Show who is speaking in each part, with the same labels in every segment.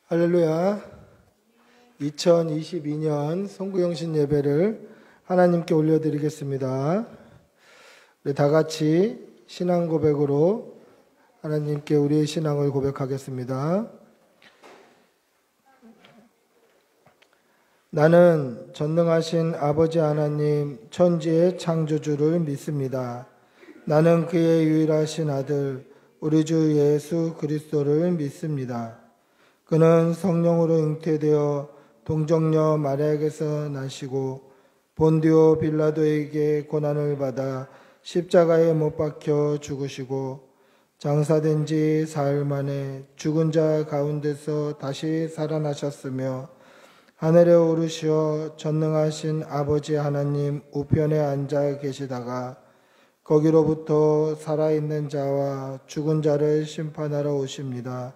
Speaker 1: 할렐루야. 2022년 송구영신 예배를 하나님께 올려드리겠습니다. 우리 다 같이 신앙 고백으로 하나님께 우리의 신앙을 고백하겠습니다. 나는 전능하신 아버지 하나님 천지의 창조주를 믿습니다. 나는 그의 유일하신 아들 우리 주 예수 그리스도를 믿습니다. 그는 성령으로 잉태되어 동정녀 마리아에게서 나시고 본디오 빌라도에게 고난을 받아 십자가에 못 박혀 죽으시고 장사된 지 사흘 만에 죽은 자 가운데서 다시 살아나셨으며 하늘에 오르시어 전능하신 아버지 하나님 우편에 앉아 계시다가 거기로부터 살아있는 자와 죽은 자를 심판하러 오십니다.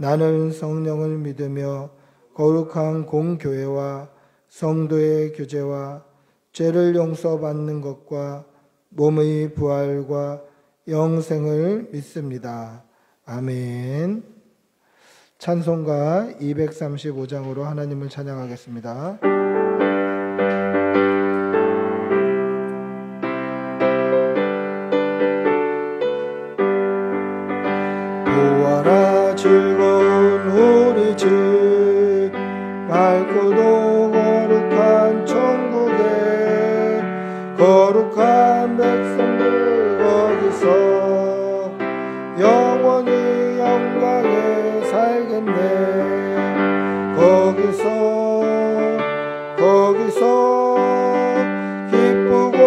Speaker 1: 나는 성령을 믿으며 거룩한 공교회와 성도의 교제와 죄를 용서받는 것과 몸의 부활과 영생을 믿습니다. 아멘. 찬송가 235장으로 하나님을 찬양하겠습니다. 보아라 즐거운 우리 주 맑고도 거룩한 천국에 거룩한 백성들 거기서 영원히 영광에 살겠네. 거기서 기쁘고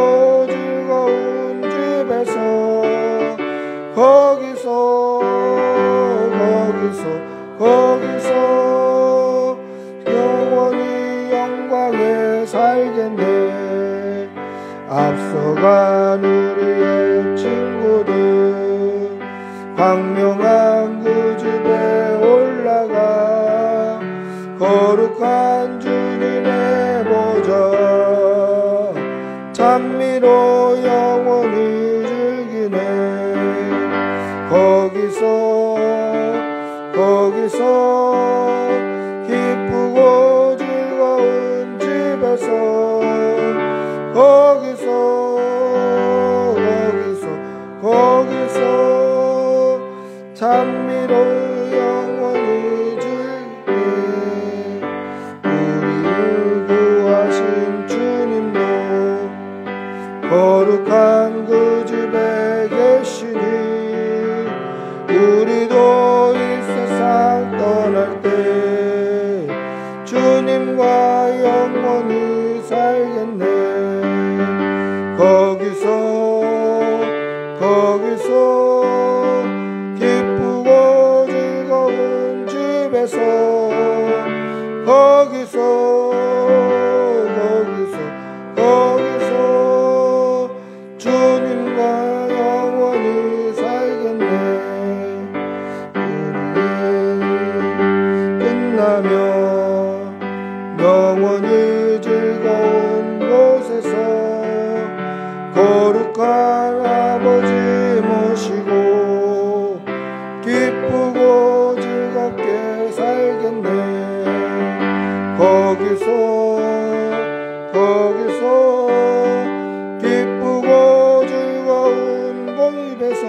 Speaker 1: 즐거운 집에서 거기서 영원히 영광에 살겠네. 앞서간 우리의 친구들 광명한 그 집에 올라가 거룩한 주님의 보좌 찬미로 영원히 즐기네. 거기서 기쁘고 즐거운 집에서 거기서 찬미로 영원히 즐기네. 우리를 구하신 주님도 거룩한 그 집에 계시니 우리도 이 세상 떠날 때 주님과 영원히 살겠네. 거기서 기쁘고 즐거운 집에서 거기서 주님과 영원히 살겠네. 우리 끝나며 영원히 즐거운 곳에서 거룩한 아버지 모시고 기쁘고 즐겁게 살겠네. 거기서 기쁘고 즐거운 곳에서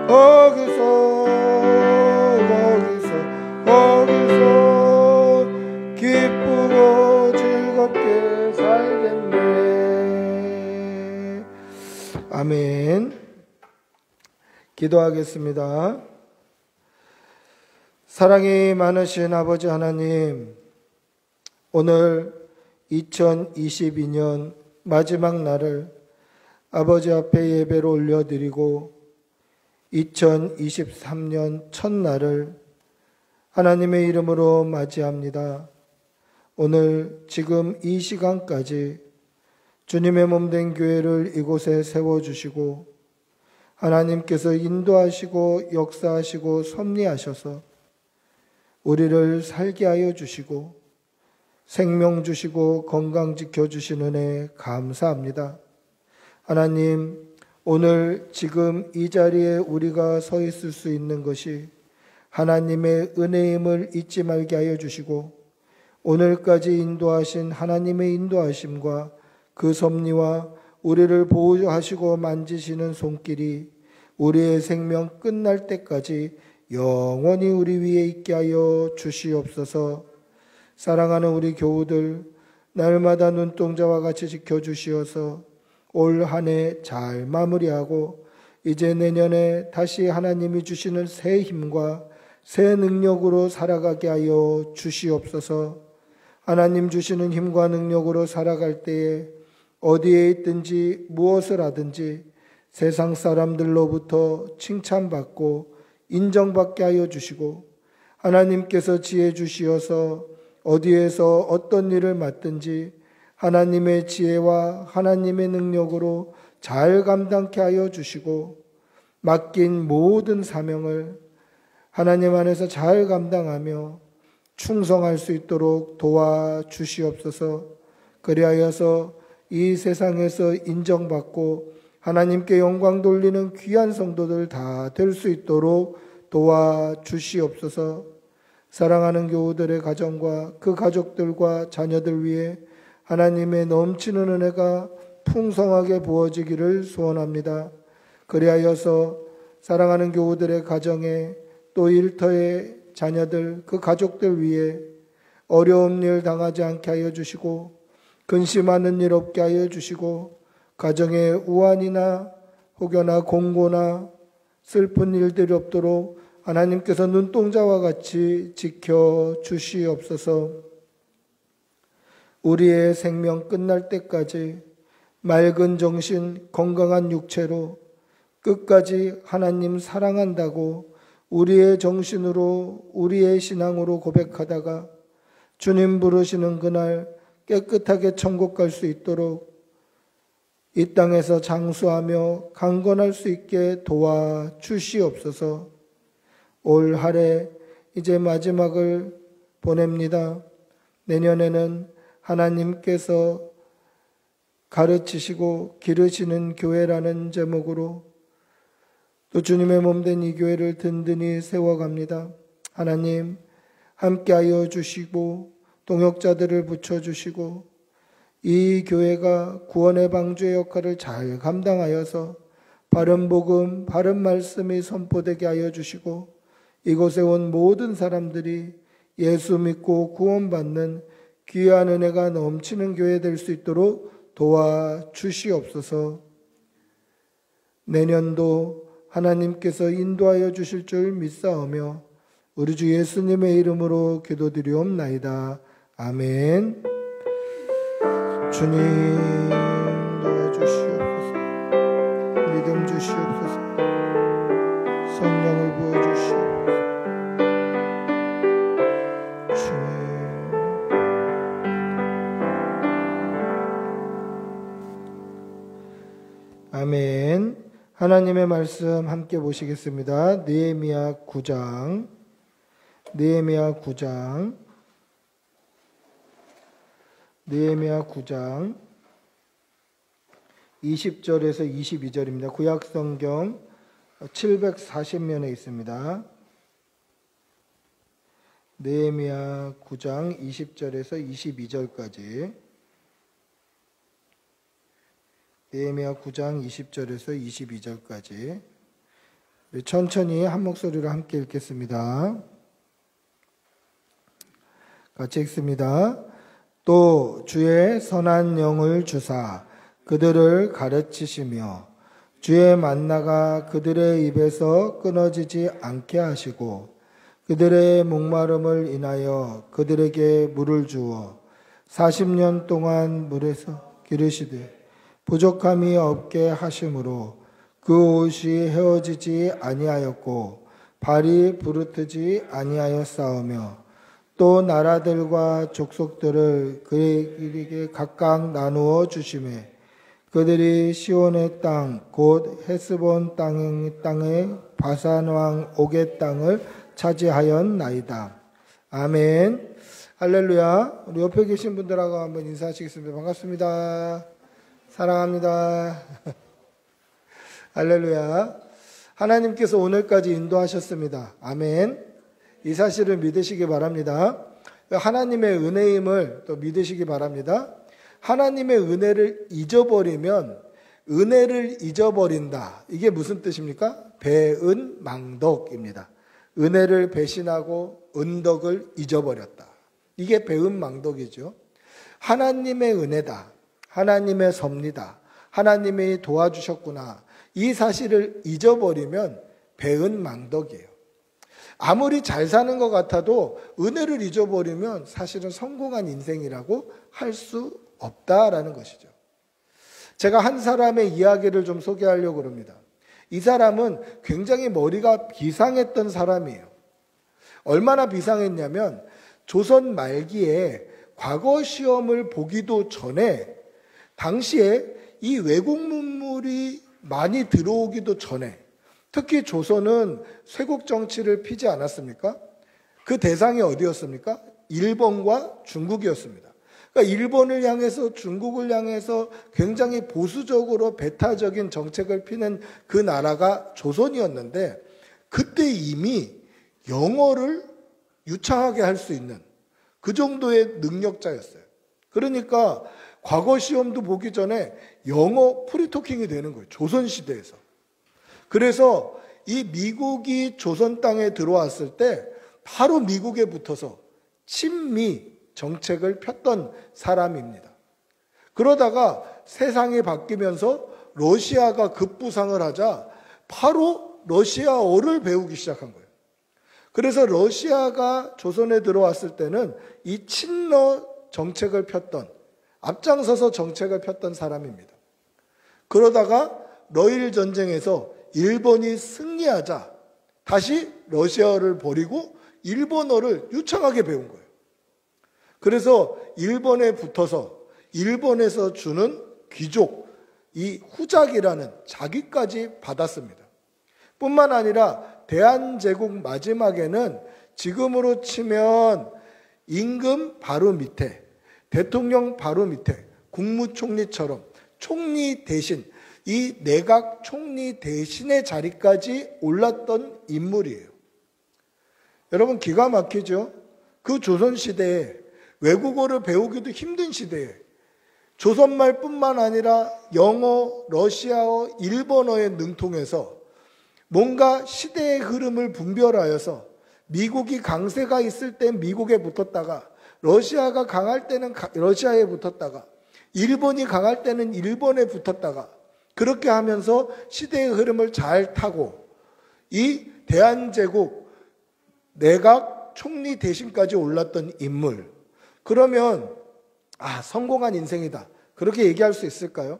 Speaker 1: 거기서 기쁘고 즐겁게 살겠네. 아멘. 기도하겠습니다. 사랑이 많으신 아버지 하나님, 오늘 2022년 마지막 날을 아버지 앞에 예배로 올려드리고 2023년 첫날을 하나님의 이름으로 맞이합니다. 오늘 지금 이 시간까지 주님의 몸된 교회를 이곳에 세워주시고 하나님께서 인도하시고 역사하시고 섭리하셔서 우리를 살게 하여 주시고 생명 주시고 건강 지켜주신 은혜 감사합니다. 하나님, 오늘 지금 이 자리에 우리가 서 있을 수 있는 것이 하나님의 은혜임을 잊지 말게 하여 주시고 오늘까지 인도하신 하나님의 인도하심과 그 섭리와 우리를 보호하시고 만지시는 손길이 우리의 생명 끝날 때까지 영원히 우리 위에 있게 하여 주시옵소서. 사랑하는 우리 교우들, 날마다 눈동자와 같이 지켜주시어서 올 한 해 잘 마무리하고 이제 내년에 다시 하나님이 주시는 새 힘과 새 능력으로 살아가게 하여 주시옵소서. 하나님 주시는 힘과 능력으로 살아갈 때에 어디에 있든지 무엇을 하든지 세상 사람들로부터 칭찬받고 인정받게 하여 주시고 하나님께서 지혜 주시어서 어디에서 어떤 일을 맡든지 하나님의 지혜와 하나님의 능력으로 잘 감당케 하여 주시고 맡긴 모든 사명을 하나님 안에서 잘 감당하며 충성할 수 있도록 도와주시옵소서. 그리하여서 이 세상에서 인정받고 하나님께 영광 돌리는 귀한 성도들 다 될 수 있도록 도와주시옵소서. 사랑하는 교우들의 가정과 그 가족들과 자녀들 위해 하나님의 넘치는 은혜가 풍성하게 부어지기를 소원합니다. 그리하여서 사랑하는 교우들의 가정에 또 일터의 자녀들 그 가족들 위해 어려운 일 당하지 않게 하여 주시고 근심하는 일 없게 하여 주시고 가정에 우환이나 혹여나 공고나 슬픈 일들이 없도록 하나님께서 눈동자와 같이 지켜주시옵소서. 우리의 생명 끝날 때까지 맑은 정신, 건강한 육체로 끝까지 하나님 사랑한다고 우리의 정신으로 우리의 신앙으로 고백하다가 주님 부르시는 그날 깨끗하게 천국 갈 수 있도록 이 땅에서 장수하며 강건할 수 있게 도와주시옵소서. 올 한 해 이제 마지막을 보냅니다. 내년에는 하나님께서 가르치시고 기르시는 교회라는 제목으로 또 주님의 몸된 이 교회를 든든히 세워갑니다. 하나님 함께하여 주시고 동역자들을 붙여주시고 이 교회가 구원의 방주의 역할을 잘 감당하여서 바른 복음, 바른 말씀이 선포되게 하여 주시고 이곳에 온 모든 사람들이 예수 믿고 구원받는 귀한 은혜가 넘치는 교회 될 수 있도록 도와주시옵소서. 내년도 하나님께서 인도하여 주실 줄 믿사오며 우리 주 예수님의 이름으로 기도드리옵나이다. 아멘. 주님 도와주시옵소서. 믿음 주시옵소서. 성령을 부어주시옵소서. 주님. 아멘. 하나님의 말씀 함께 보시겠습니다. 느헤미야 9장 20절에서 22절입니다. 구약성경 740면에 있습니다. 느헤미야 9장 20절에서 22절까지. 느헤미야 9장 20절에서 22절까지. 천천히 한 목소리로 함께 읽겠습니다. 같이 읽습니다. 또 주의 선한 영을 주사 그들을 가르치시며 주의 만나가 그들의 입에서 끊어지지 않게 하시고 그들의 목마름을 인하여 그들에게 물을 주어 40년 동안 물에서 기르시되 부족함이 없게 하심으로 그 옷이 헤어지지 아니하였고 발이 부르트지 아니하였사오며 또 나라들과 족속들을 그에게 각각 나누어 주시매 그들이 시온의 땅 곧 헤스본 땅의 바산 왕 옥의 땅을 차지하였나이다. 아멘. 할렐루야. 우리 옆에 계신 분들하고 한번 인사하시겠습니다. 반갑습니다. 사랑합니다. 할렐루야. 하나님께서 오늘까지 인도하셨습니다. 아멘. 이 사실을 믿으시기 바랍니다. 하나님의 은혜임을 또 믿으시기 바랍니다. 하나님의 은혜를 잊어버리면 은혜를 잊어버린다. 이게 무슨 뜻입니까? 배은망덕입니다. 은혜를 배신하고 은덕을 잊어버렸다. 이게 배은망덕이죠. 하나님의 은혜다. 하나님의 섭리다. 하나님이 도와주셨구나. 이 사실을 잊어버리면 배은망덕이에요. 아무리 잘 사는 것 같아도 은혜를 잊어버리면 사실은 성공한 인생이라고 할 수 없다라는 것이죠. 제가 한 사람의 이야기를 좀 소개하려고 합니다. 이 사람은 굉장히 머리가 비상했던 사람이에요. 얼마나 비상했냐면 조선 말기에 과거 시험을 보기도 전에 당시에 이 외국 문물이 많이 들어오기도 전에 특히 조선은 쇄국 정치를 피지 않았습니까? 그 대상이 어디였습니까? 일본과 중국이었습니다. 그러니까 일본을 향해서 중국을 향해서 굉장히 보수적으로 배타적인 정책을 피는 그 나라가 조선이었는데 그때 이미 영어를 유창하게 할 수 있는 그 정도의 능력자였어요. 그러니까 과거 시험도 보기 전에 영어 프리토킹이 되는 거예요. 조선시대에서. 그래서 이 미국이 조선 땅에 들어왔을 때 바로 미국에 붙어서 친미 정책을 폈던 사람입니다. 그러다가 세상이 바뀌면서 러시아가 급부상을 하자 바로 러시아어를 배우기 시작한 거예요. 그래서 러시아가 조선에 들어왔을 때는 이 친러 정책을 폈던, 앞장서서 정책을 폈던 사람입니다. 그러다가 러일 전쟁에서 일본이 승리하자 다시 러시아어를 버리고 일본어를 유창하게 배운 거예요. 그래서 일본에 붙어서 일본에서 주는 귀족, 이 후작이라는 자기까지 받았습니다. 뿐만 아니라 대한제국 마지막에는 지금으로 치면 임금 바로 밑에, 대통령 바로 밑에, 국무총리처럼 총리 대신, 이 내각 총리 대신의 자리까지 올랐던 인물이에요. 여러분 기가 막히죠? 그 조선시대에 외국어를 배우기도 힘든 시대에 조선말뿐만 아니라 영어, 러시아어, 일본어에 능통해서 뭔가 시대의 흐름을 분별하여서 미국이 강세가 있을 땐 미국에 붙었다가 러시아가 강할 때는 러시아에 붙었다가 일본이 강할 때는 일본에 붙었다가 그렇게 하면서 시대의 흐름을 잘 타고 이 대한제국 내각 총리 대신까지 올랐던 인물. 그러면 성공한 인생이다. 그렇게 얘기할 수 있을까요?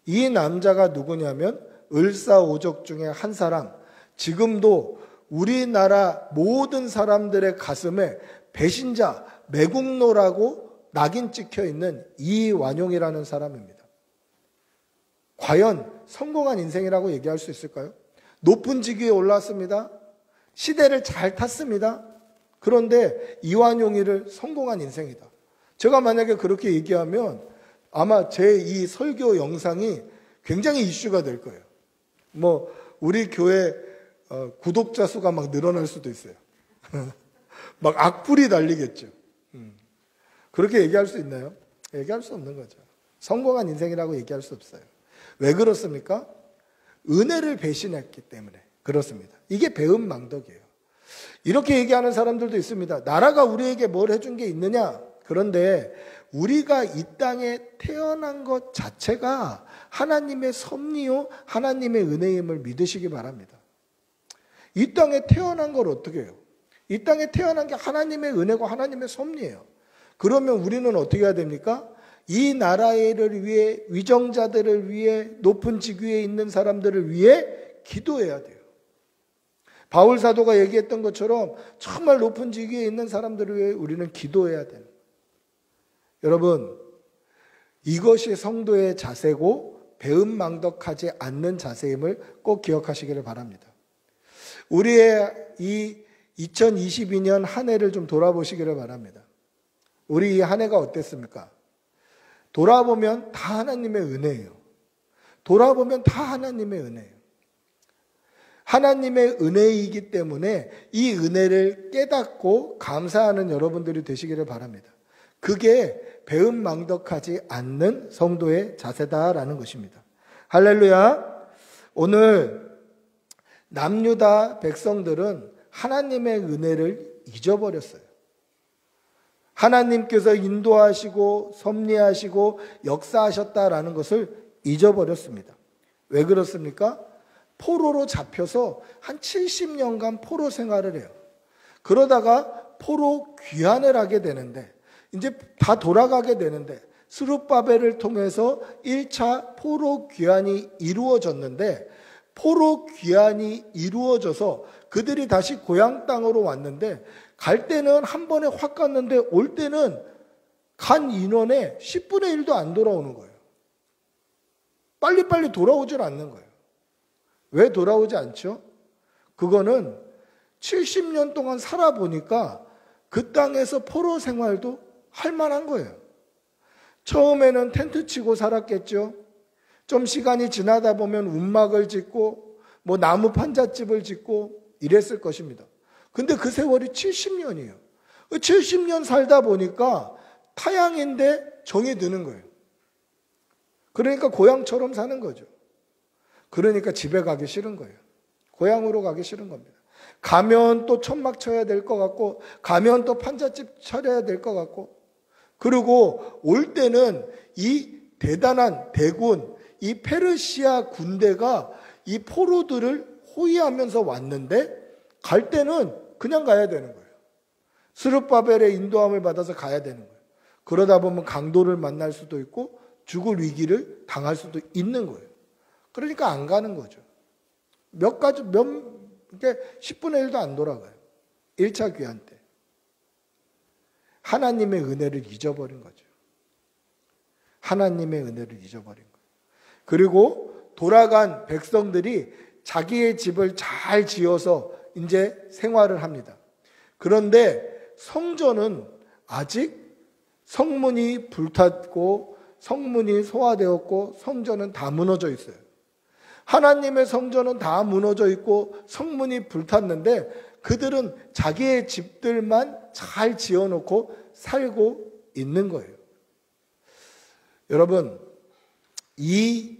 Speaker 1: 이 남자가 누구냐면 을사오적 중에 한 사람, 지금도 우리나라 모든 사람들의 가슴에 배신자, 매국노라고 낙인 찍혀 있는 이완용이라는 사람입니다. 과연 성공한 인생이라고 얘기할 수 있을까요? 높은 직위에 올랐습니다. 시대를 잘 탔습니다. 그런데 이완용이를 성공한 인생이다. 제가 만약에 그렇게 얘기하면 아마 제 이 설교 영상이 굉장히 이슈가 될 거예요. 우리 교회 구독자 수가 막 늘어날 수도 있어요. 막 악플이 달리겠죠. 그렇게 얘기할 수 있나요? 얘기할 수 없는 거죠. 성공한 인생이라고 얘기할 수 없어요. 왜 그렇습니까? 은혜를 배신했기 때문에 그렇습니다. 이게 배은망덕이에요. 이렇게 얘기하는 사람들도 있습니다. 나라가 우리에게 뭘 해준 게 있느냐? 그런데 우리가 이 땅에 태어난 것 자체가 하나님의 섭리요, 하나님의 은혜임을 믿으시기 바랍니다. 이 땅에 태어난 걸 어떻게 해요? 이 땅에 태어난 게 하나님의 은혜고 하나님의 섭리예요. 그러면 우리는 어떻게 해야 됩니까? 이 나라를 위해, 위정자들을 위해, 높은 직위에 있는 사람들을 위해 기도해야 돼요. 바울 사도가 얘기했던 것처럼 정말 높은 직위에 있는 사람들을 위해 우리는 기도해야 돼요. 여러분, 이것이 성도의 자세고 배은망덕하지 않는 자세임을 꼭 기억하시기를 바랍니다. 우리의 이 2022년 한 해를 좀 돌아보시기를 바랍니다. 우리 이 한 해가 어땠습니까? 돌아보면 다 하나님의 은혜예요. 돌아보면 다 하나님의 은혜예요. 하나님의 은혜이기 때문에 이 은혜를 깨닫고 감사하는 여러분들이 되시기를 바랍니다. 그게 배은망덕하지 않는 성도의 자세다라는 것입니다. 할렐루야. 오늘 남유다 백성들은 하나님의 은혜를 잊어버렸어요. 하나님께서 인도하시고 섭리하시고 역사하셨다라는 것을 잊어버렸습니다. 왜 그렇습니까? 포로로 잡혀서 한 70년간 포로 생활을 해요. 그러다가 포로 귀환을 하게 되는데 이제 다 돌아가게 되는데 스룹바벨을 통해서 1차 포로 귀환이 이루어졌는데 포로 귀환이 이루어져서 그들이 다시 고향 땅으로 왔는데 갈 때는 한 번에 확 갔는데 올 때는 간 인원의 10분의 1도 안 돌아오는 거예요. 빨리빨리 돌아오질 않는 거예요. 왜 돌아오지 않죠? 그거는 70년 동안 살아보니까 그 땅에서 포로 생활도 할 만한 거예요. 처음에는 텐트 치고 살았겠죠. 좀 시간이 지나다 보면 움막을 짓고 뭐 나무 판잣집을 짓고 이랬을 것입니다. 근데 그 세월이 70년이에요. 70년 살다 보니까 타향인데 정이 드는 거예요. 그러니까 고향처럼 사는 거죠. 그러니까 집에 가기 싫은 거예요. 고향으로 가기 싫은 겁니다. 가면 또 천막 쳐야 될 것 같고 가면 또 판잣집 차려야 될 것 같고 그리고 올 때는 이 대단한 대군 이 페르시아 군대가 이 포로들을 호위하면서 왔는데 갈 때는 그냥 가야 되는 거예요. 스룹바벨의 인도함을 받아서 가야 되는 거예요. 그러다 보면 강도를 만날 수도 있고 죽을 위기를 당할 수도 있는 거예요. 그러니까 안 가는 거죠. 이게 10분의 1도 안 돌아가요. 1차 귀환 때. 하나님의 은혜를 잊어버린 거죠. 하나님의 은혜를 잊어버린 거예요. 그리고 돌아간 백성들이 자기의 집을 잘 지어서 이제 생활을 합니다. 그런데 성전은 아직 성문이 불탔고 성문이 소화되었고 성전은 다 무너져 있어요. 하나님의 성전은 다 무너져 있고 성문이 불탔는데 그들은 자기의 집들만 잘 지어놓고 살고 있는 거예요. 여러분, 이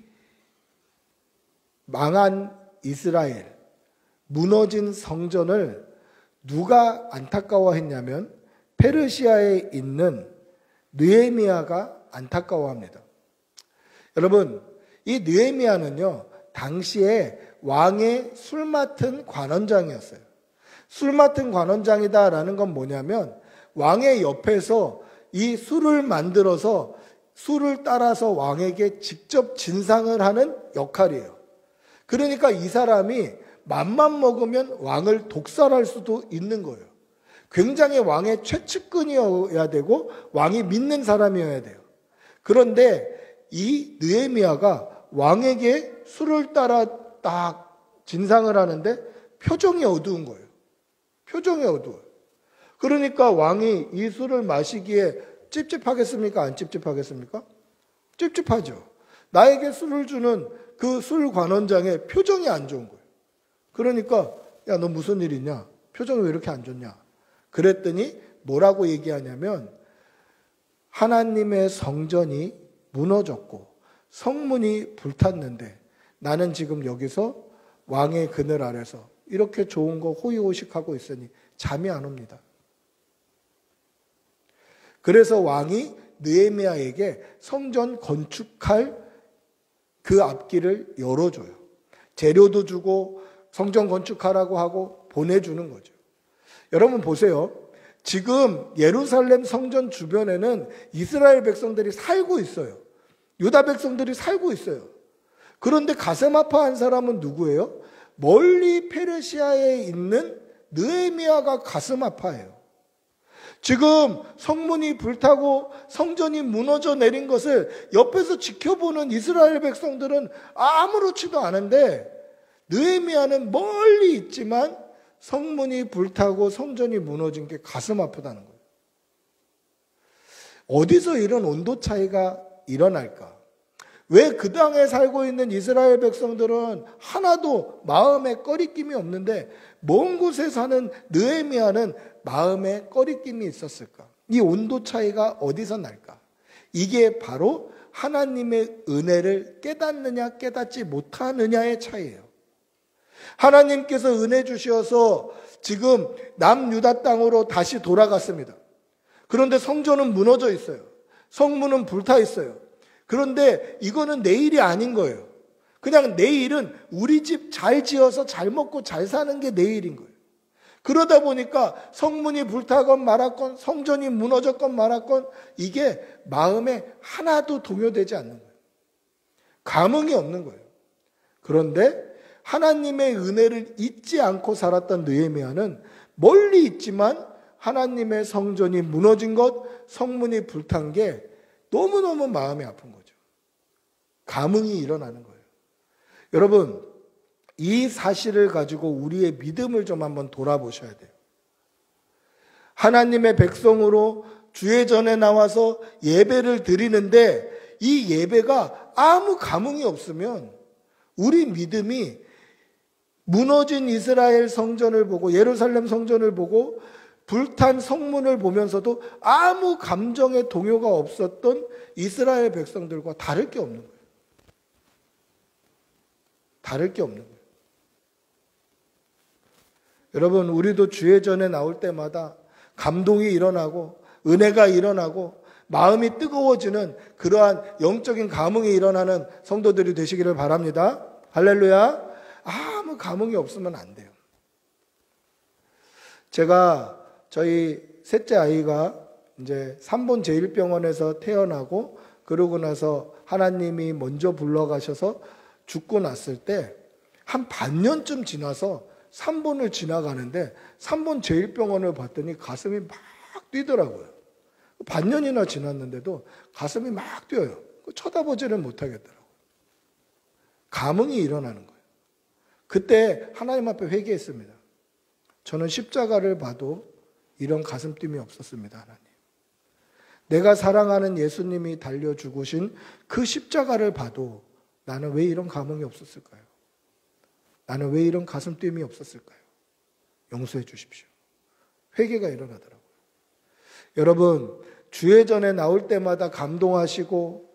Speaker 1: 망한 이스라엘, 무너진 성전을 누가 안타까워했냐면 페르시아에 있는 느헤미야가 안타까워합니다. 여러분, 이 느헤미야는요, 당시에 왕의 술 맡은 관원장이었어요. 술 맡은 관원장이다라는 건 뭐냐면 왕의 옆에서 이 술을 만들어서 술을 따라서 왕에게 직접 진상을 하는 역할이에요. 그러니까 이 사람이 맘만 먹으면 왕을 독살할 수도 있는 거예요. 굉장히 왕의 최측근이어야 되고 왕이 믿는 사람이어야 돼요. 그런데 이 느헤미야가 왕에게 술을 따라 딱 진상을 하는데 표정이 어두운 거예요. 표정이 어두워요. 그러니까 왕이 이 술을 마시기에 찝찝하겠습니까? 안 찝찝하겠습니까? 찝찝하죠. 나에게 술을 주는 그 술 관원장의 표정이 안 좋은 거예요. 그러니까 야, 너 무슨 일 있냐? 표정이 왜 이렇게 안 좋냐? 그랬더니 뭐라고 얘기하냐면 하나님의 성전이 무너졌고 성문이 불탔는데 나는 지금 여기서 왕의 그늘 아래서 이렇게 좋은 거 호의호식하고 있으니 잠이 안 옵니다. 그래서 왕이 느헤미야에게 성전 건축할 그 앞길을 열어줘요. 재료도 주고 성전 건축하라고 하고 보내주는 거죠. 여러분 보세요. 지금 예루살렘 성전 주변에는 이스라엘 백성들이 살고 있어요. 유다 백성들이 살고 있어요. 그런데 가슴 아파한 사람은 누구예요? 멀리 페르시아에 있는 느헤미야가 가슴 아파해요. 지금 성문이 불타고 성전이 무너져 내린 것을 옆에서 지켜보는 이스라엘 백성들은 아무렇지도 않은데 느헤미야는 멀리 있지만 성문이 불타고 성전이 무너진 게 가슴 아프다는 거예요. 어디서 이런 온도 차이가 일어날까? 왜 그 땅에 살고 있는 이스라엘 백성들은 하나도 마음에 꺼리낌이 없는데 먼 곳에 사는 느헤미야는 마음에 꺼리낌이 있었을까? 이 온도 차이가 어디서 날까? 이게 바로 하나님의 은혜를 깨닫느냐 깨닫지 못하느냐의 차이예요. 하나님께서 은혜 주셔서 지금 남유다 땅으로 다시 돌아갔습니다. 그런데 성전은 무너져 있어요. 성문은 불타 있어요. 그런데 이거는 내 일이 아닌 거예요. 그냥 내 일은 우리 집 잘 지어서 잘 먹고 잘 사는 게 내 일인 거예요. 그러다 보니까 성문이 불타건 말았건 성전이 무너졌건 말았건 이게 마음에 하나도 동요되지 않는 거예요. 감흥이 없는 거예요. 그런데 하나님의 은혜를 잊지 않고 살았던 느헤미야는 멀리 있지만 하나님의 성전이 무너진 것, 성문이 불탄 게 너무너무 마음이 아픈 거죠. 감흥이 일어나는 거예요. 여러분, 이 사실을 가지고 우리의 믿음을 좀 한번 돌아보셔야 돼요. 하나님의 백성으로 주의 전에 나와서 예배를 드리는데 이 예배가 아무 감흥이 없으면 우리 믿음이 무너진 이스라엘 성전을 보고 예루살렘 성전을 보고 불탄 성문을 보면서도 아무 감정의 동요가 없었던 이스라엘 백성들과 다를 게 없는 거예요. 다를 게 없는 거예요. 여러분, 우리도 주의 전에 나올 때마다 감동이 일어나고 은혜가 일어나고 마음이 뜨거워지는 그러한 영적인 감흥이 일어나는 성도들이 되시기를 바랍니다. 할렐루야. 아무 감흥이 없으면 안 돼요. 제가 저희 셋째 아이가 이제 삼본 제1병원에서 태어나고 그러고 나서 하나님이 먼저 불러가셔서 죽고 났을 때 한 반년쯤 지나서 3본을 지나가는데 3본 제1병원을 봤더니 가슴이 막 뛰더라고요. 반년이나 지났는데도 가슴이 막 뛰어요. 쳐다보지를 못하겠더라고요. 감흥이 일어나는 거예요. 그때 하나님 앞에 회개했습니다. 저는 십자가를 봐도 이런 가슴 뛴이 없었습니다. 하나님. 내가 사랑하는 예수님이 달려 죽으신 그 십자가를 봐도 나는 왜 이런 감흥이 없었을까요? 나는 왜 이런 가슴 뛴이 없었을까요? 용서해 주십시오. 회개가 일어나더라고요. 여러분, 주의 전에 나올 때마다 감동하시고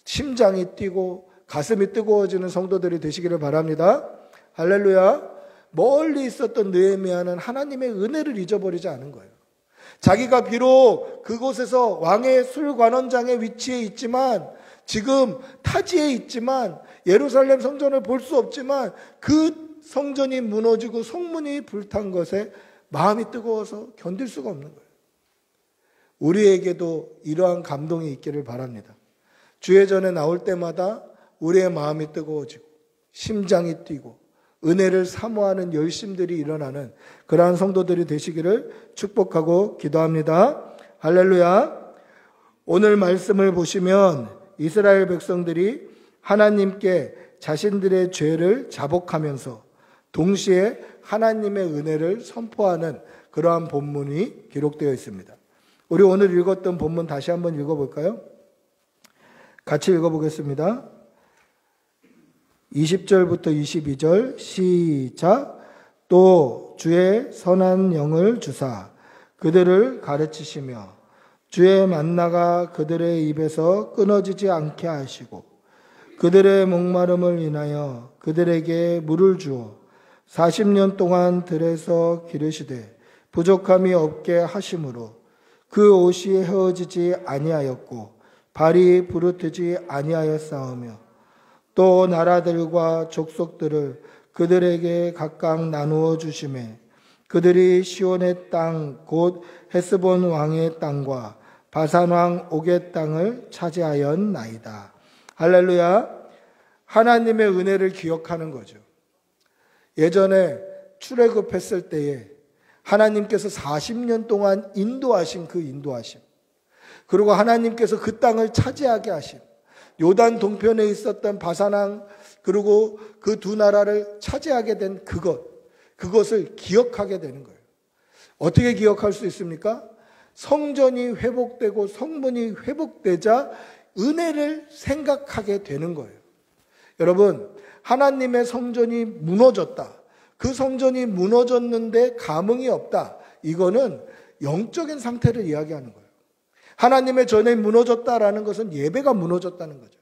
Speaker 1: 심장이 뛰고 가슴이 뜨거워지는 성도들이 되시기를 바랍니다. 할렐루야. 멀리 있었던 느헤미야는 하나님의 은혜를 잊어버리지 않은 거예요. 자기가 비록 그곳에서 왕의 술관원장의 위치에 있지만 지금 타지에 있지만 예루살렘 성전을 볼 수 없지만 그 성전이 무너지고 성문이 불탄 것에 마음이 뜨거워서 견딜 수가 없는 거예요. 우리에게도 이러한 감동이 있기를 바랍니다. 주의 전에 나올 때마다 우리의 마음이 뜨거워지고 심장이 뛰고 은혜를 사모하는 열심들이 일어나는 그러한 성도들이 되시기를 축복하고 기도합니다. 할렐루야. 오늘 말씀을 보시면 이스라엘 백성들이 하나님께 자신들의 죄를 자복하면서 동시에 하나님의 은혜를 선포하는 그러한 본문이 기록되어 있습니다. 우리 오늘 읽었던 본문 다시 한번 읽어볼까요? 같이 읽어보겠습니다. 20절부터 22절 시작. 또 주의 선한 영을 주사 그들을 가르치시며 주의 만나가 그들의 입에서 끊어지지 않게 하시고 그들의 목마름을 인하여 그들에게 물을 주어 40년 동안 들에서 기르시되 부족함이 없게 하심으로 그 옷이 헤어지지 아니하였고 발이 부르트지 아니하였사오며 또 나라들과 족속들을 그들에게 각각 나누어 주시매 그들이 시온의 땅 곧 헤스본 왕의 땅과 바산 왕 옥의 땅을 차지하였나이다. 할렐루야. 하나님의 은혜를 기억하는 거죠. 예전에 출애굽했을 때에 하나님께서 40년 동안 인도하신 그 인도하심, 그리고 하나님께서 그 땅을 차지하게 하심, 요단 동편에 있었던 바산 왕 그리고 그 두 나라를 차지하게 된 그것을 기억하게 되는 거예요. 어떻게 기억할 수 있습니까? 성전이 회복되고 성문이 회복되자 은혜를 생각하게 되는 거예요. 여러분, 하나님의 성전이 무너졌다. 그 성전이 무너졌는데 감흥이 없다. 이거는 영적인 상태를 이야기하는 거예요. 하나님의 전에 무너졌다라는 것은 예배가 무너졌다는 거죠.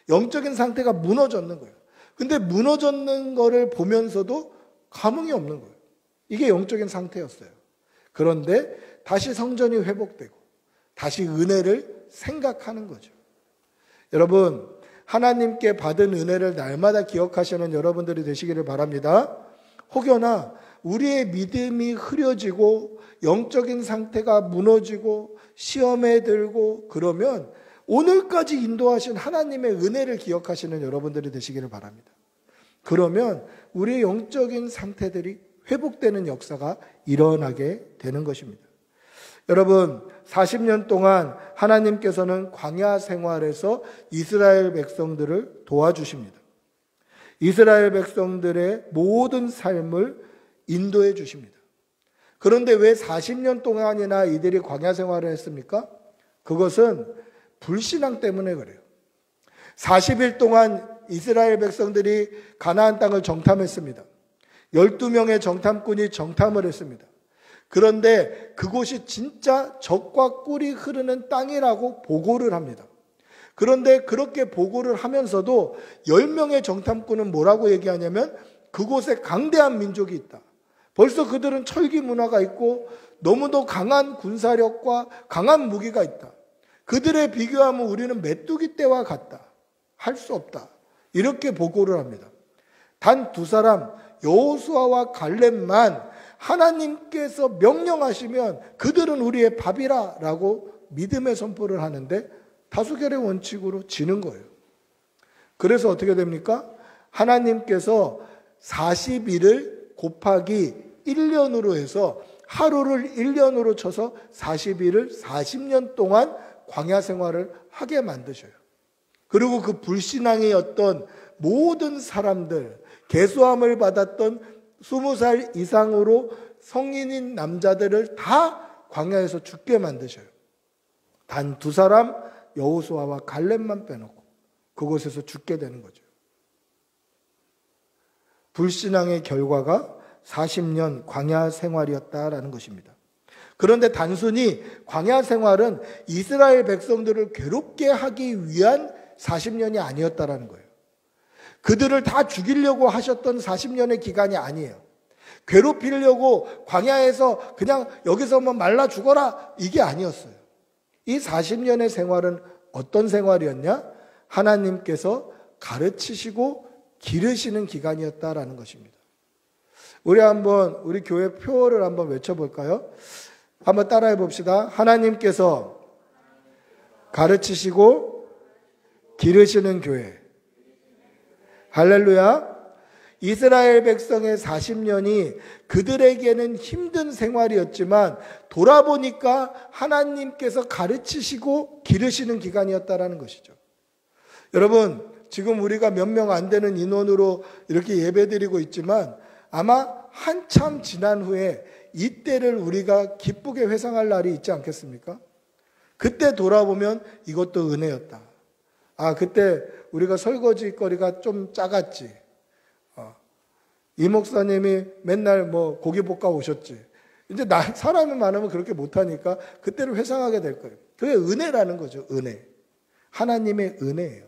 Speaker 1: 영적인 상태가 무너졌는 거예요. 근데 무너졌는 거를 보면서도 감흥이 없는 거예요. 이게 영적인 상태였어요. 그런데 다시 성전이 회복되고 다시 은혜를 생각하는 거죠. 여러분, 하나님께 받은 은혜를 날마다 기억하시는 여러분들이 되시기를 바랍니다. 혹여나 우리의 믿음이 흐려지고 영적인 상태가 무너지고 시험에 들고 그러면 오늘까지 인도하신 하나님의 은혜를 기억하시는 여러분들이 되시기를 바랍니다. 그러면 우리의 영적인 상태들이 회복되는 역사가 일어나게 되는 것입니다. 여러분, 40년 동안 하나님께서는 광야 생활에서 이스라엘 백성들을 도와주십니다. 이스라엘 백성들의 모든 삶을 인도해 주십니다. 그런데 왜 40년 동안이나 이들이 광야 생활을 했습니까? 그것은 불신앙 때문에 그래요. 40일 동안 이스라엘 백성들이 가나안 땅을 정탐했습니다. 12명의 정탐꾼이 정탐을 했습니다. 그런데 그곳이 진짜 젖과 꿀이 흐르는 땅이라고 보고를 합니다. 그런데 그렇게 보고를 하면서도 10명의 정탐꾼은 뭐라고 얘기하냐면 그곳에 강대한 민족이 있다. 벌써 그들은 철기 문화가 있고 너무도 강한 군사력과 강한 무기가 있다. 그들에 비교하면 우리는 메뚜기 떼와 같다. 할 수 없다. 이렇게 보고를 합니다. 단 두 사람 여호수아와 갈렙만 하나님께서 명령하시면 그들은 우리의 밥이라 라고 믿음의 선포를 하는데 다수결의 원칙으로 지는 거예요. 그래서 어떻게 됩니까? 하나님께서 40일을 곱하기 1년으로 해서 하루를 1년으로 쳐서 40일을 40년 동안 광야 생활을 하게 만드셔요. 그리고 그 불신앙이었던 모든 사람들, 계수함을 받았던 20살 이상으로 성인인 남자들을 다 광야에서 죽게 만드셔요. 단 두 사람 여호수아와 갈렙만 빼놓고 그곳에서 죽게 되는 거죠. 불신앙의 결과가 40년 광야 생활이었다라는 것입니다. 그런데 단순히 광야 생활은 이스라엘 백성들을 괴롭게 하기 위한 40년이 아니었다라는 거예요. 그들을 다 죽이려고 하셨던 40년의 기간이 아니에요. 괴롭히려고 광야에서 그냥 여기서만 말라 죽어라 이게 아니었어요. 이 40년의 생활은 어떤 생활이었냐? 하나님께서 가르치시고 기르시는 기간이었다라는 것입니다. 우리 교회 표어를 한번 외쳐볼까요? 한번 따라해 봅시다. 하나님께서 가르치시고 기르시는 교회. 할렐루야. 이스라엘 백성의 40년이 그들에게는 힘든 생활이었지만 돌아보니까 하나님께서 가르치시고 기르시는 기간이었다라는 것이죠. 여러분, 지금 우리가 몇 명 안 되는 인원으로 이렇게 예배드리고 있지만 아마 한참 지난 후에 이때를 우리가 기쁘게 회상할 날이 있지 않겠습니까? 그때 돌아보면 이것도 은혜였다. 아, 그때 우리가 설거지 거리가 좀 작았지. 이 목사님이 맨날 고기 볶아 오셨지. 이제 사람이 많으면 그렇게 못하니까 그때를 회상하게 될 거예요. 그게 은혜라는 거죠. 은혜. 하나님의 은혜예요.